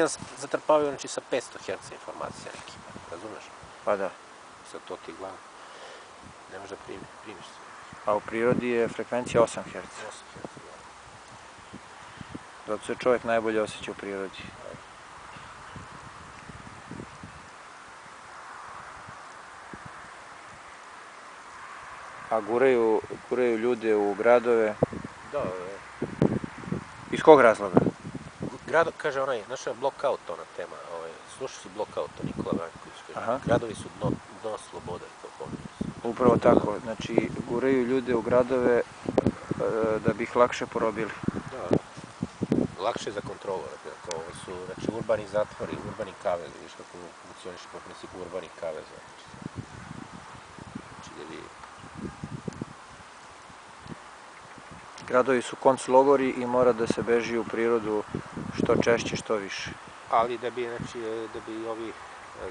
Nas zatrpavaju znači, sa 500 Hz informacija nekima, razumeš? Pa da. Sad to ti glav, ne možeš da primiš sve. A u prirodi je frekvencija 8 Hz. 8 Hz, da. Zato se čovjek najbolje osjeća u prirodi. A guraju ljude u gradove. Da, Iz kog razloga? grad, kaže onaj, znaš je blockout ona tema, slušao si blockout, to Nikola Vanjković, kaže, gradovi su dno slobode, to pominje se. Upravo tako, znači guraju ljude u gradove da bi ih lakše porobili. Da, lakše za kontrolu, to su, znači, urbani zatvori, urbani kavezi, viš kako funkcioniš po principu urbanih kaveza, znači, da bi... Gradovi su konclogori i mora da se beži u prirodu što češće, što više. Ali da bi, znači, da bi ovi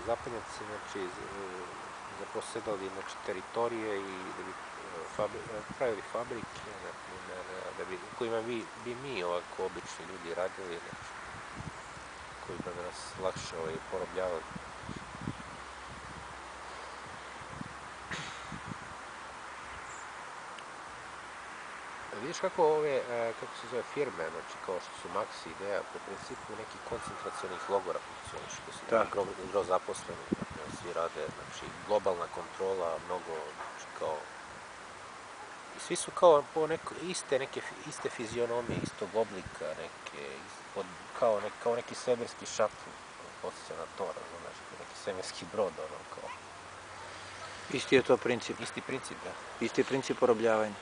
zapadnjaci, znači, zaposedali, znači, teritorije i da bi pravili fabrike, da bi, kojima bi mi, ovako, obični ljudi radili, znači, koji bi nas lakše porobljavali. Vidiš kako ove, kako se zove, firme, znači kao što su Maxi, Ideja, po principu nekih koncentracionih logora funkcioniš, gde su gro zaposleni, svi rade, znači globalna kontrola, mnogo, znači kao, i svi su kao po iste fizionomije, istog oblika, kao neki svemirski šatl, podsjeća na to, razumeš, neki svemirski brod, ono, kao. Isti je to princip. Isti princip, da. Isti je princip porobljavanja.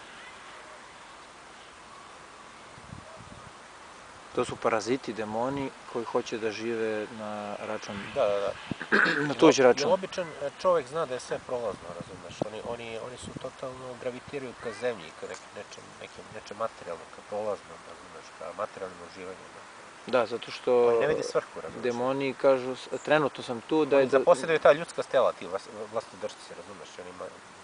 To su paraziti, demoni koji hoće da žive na račun, na tuđ račun. Običan čovjek zna da je sve prolazno, razumeš, oni su totalno gravitiraju ka zemlji, ka nečem materijalnom, ka prolaznom, razumeš, ka materijalnim uživanjima. Da, zato što oni ne vidi svrhu, razumeš. Demoni kažu, trenutno sam tu da... Oni zaposjedaju ta ljudska stela, ti vlastodržci, razumeš, oni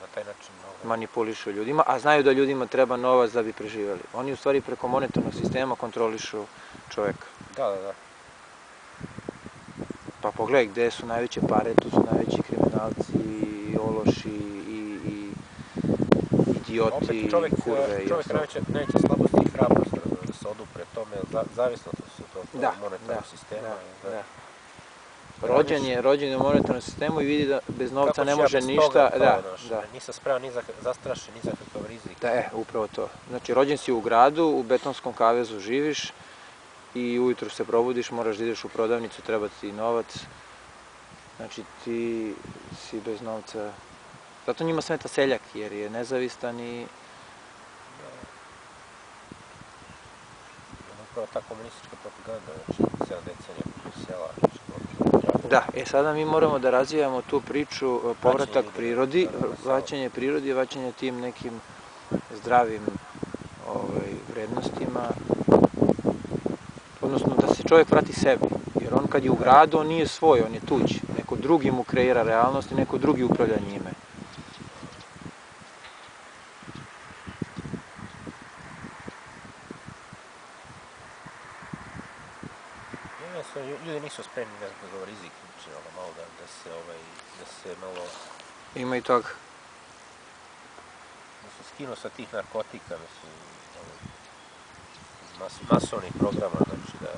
na taj način manipulišu ljudima, a znaju da ljudima treba novac da bi preživjeli. Oni u stvari preko monetarnog sistema kontrolišu čovjeka. Da. Pa pogledaj gde su najveće pare, tu su najveći kriminalci, ološi i idioti, kurve i ostalo. Čovjek neće slabosti i hrabrost da se odupre tome, zavisno su to monetarnog sistema. Da. Rođen je u monetarnom sistemu i vidi da bez novca ne može ništa. Nisam spreman ni za zastrašen, ni za kakav rizik. Da, upravo to. Znači, rođen si u gradu, u betonskom kavezu živiš i ujutru se probudiš, moraš da ideš u prodavnicu, treba ti novac. Znači, ti si bez novca. Zato njima smeta seljak, jer je nezavistan i... Upravo ta komunistička propaganda, znači, 7 decenija plus sela. Da, sada mi moramo da razvijamo tu priču, povratak prirodi, vraćanje prirodi, vraćanje tim nekim zdravim vrednostima, odnosno da se čovjek vrati sebi, jer on kad je u gradu, on nije svoj, on je tuđ, neko drugi mu kreira realnost i neko drugi upravlja njime. Ljudi nisu spremni za rizik, malo da se malo... Ima i toga. Da se skinu sa tih narkotika, masovnih programa, znači da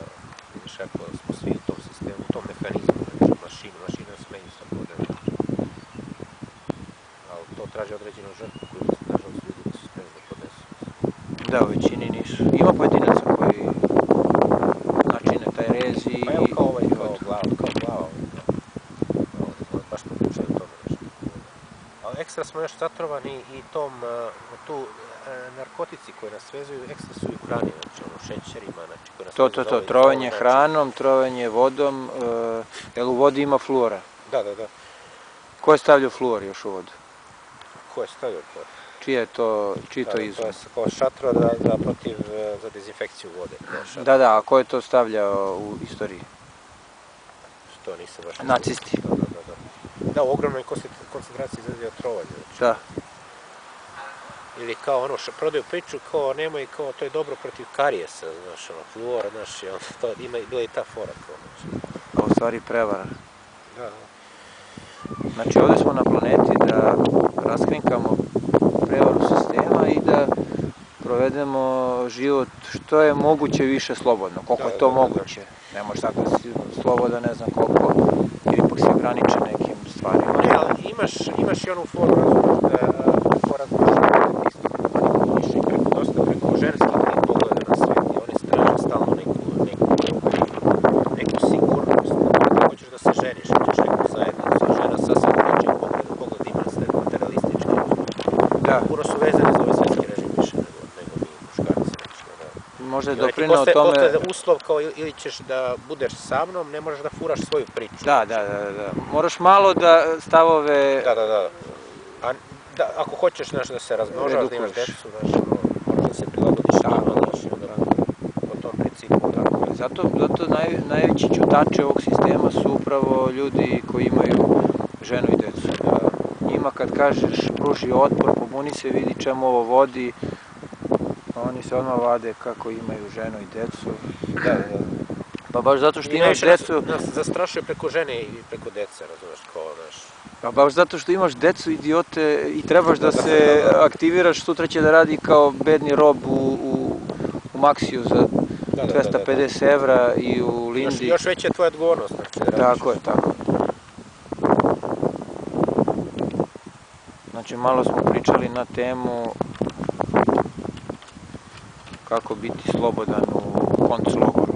vidiš kako smo svi u tom sistemu, u tom mehanizmu, znači mašine smenju svakodnevno. Ali to traži određenu žrtvu koju, nažalost, ljudi nisu spremni da podnesu. Da, u većini nisu. Ima pojedinaca koji načine taj rez i... Pa evo kao glava, baš pokušaju tome nešto. Ali ekstra smo još zatrovani i tu narkotici koji nas vezuju, ekstra su i u hrani, znači šećerima, znači koji nas vezuju... To, trovanje hranom, trovanje vodom, jer u vodi ima fluora. Da. Ko je stavljao fluor još u vodu? Ko je stavljao fluor? Čiji je to izum? To je kao šator za dezinfekciju vode. Da, a ko je to stavljao u istoriji? Što nisam baš... Nacisti. Da, u ogromnoj koncentraciji izazivao trovanje. Da. Ili kao ono što prodaju priču kao nemoj kao to je dobro protiv karijesa, znaš, ono, fluor, znaš, i onda to bila i ta fora kao, znaš. A u stvari prevara. Da. Znači ovdje smo na planeti da raskrinkamo prevaru sistema i da provedemo život što je moguće više slobodno, koliko je to moguće. Ne možeš tako da si slobodan ne znam koliko, jer ipak si ograničen nekim stvarima. Ne, ali imaš i onu foru, razumiješ, da ko razmišljaju dosta preko ženskih pogleda na svijet i oni straže stalno neku sigurnost. Kada hoćeš da se ženiš, hoćeš neku zajednicu, žena sasvim drugačiji pogled ima na sve materialistički. Da. Puno su vezani za ovaj svjetski režim više nego mi muškarci. Možda je doprineo tome... Postoje uslov kao ili ćeš da budeš sa mnom, ne možeš da furaš svoju priču. Da. Moraš malo da stavove... Da, ako hoćeš da se razmnožavaš, da imaš decu, moraš da se prilagodiš njima, po tom principu. Zato najveći ćutače ovog sistema su upravo ljudi koji imaju ženu i decu. Njima kad kažeš pruži otpor, pobuni se, vidi čemu ovo vodi, oni se odmah vade kako imaju ženu i decu. Da. Pa baš zato što imaš decu... Nas zastrašuje preko žene i preko dece, razumeš, kao, znaš. Pa baš zato što imaš decu, idiote, i trebaš da se aktiviraš, sutra će da radi kao bedni rob u Maxiju za 250 evra i u Lindi. Još veća je tvoja odgovornost. Tako je. Znači malo smo pričali na temu kako biti slobodan u konclogoru.